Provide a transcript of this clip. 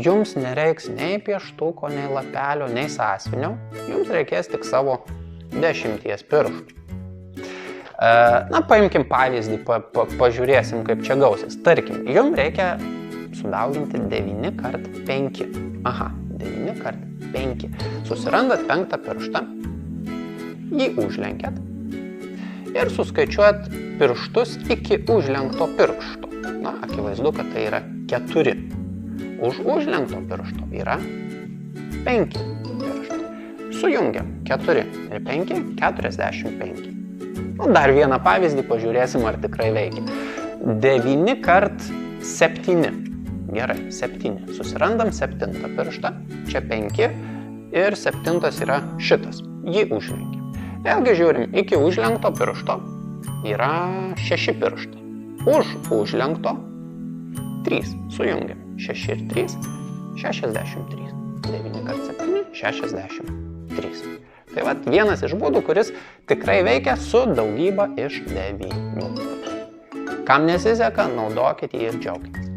jums nereiks nei pieštuko, nei lapelio, nei sąsiuvinio, jums reikės tik savo 10 pirštų. Na, paimkim pavyzdį, pažiūrėsim, kaip čia gausis. Tarkim, jums reikia sudauginti 9 kart 5. Aha, 9 kart 5. Susirandat 5 pirštą, jį užlenkiat ir suskaičiuojat pirštus iki užlenkto piršto. Na, akivaizdu, kad tai yra 4. Už užlenkto piršto yra 5 pirštai. Sujungiam 4 ir 5, 45. Dar vieną pavyzdį pažiūrėsim, ar tikrai veikia. 9 kart 7. Gerai, 7. Susirandam 7 pirštą, čia 5 ir 7 yra šitas. Jį užlenkiam. Vėlgi žiūrim, iki užlenkto piršto yra 6 pirštai. Už užlenkto 3. Sujungiam. 6 ir 3, 63. 9 kart 7, 63. Tai vat vienas iš būdų, kuris tikrai veikia su daugyba iš 9. Kam nesiseka, naudokit jį ir džiaukitės.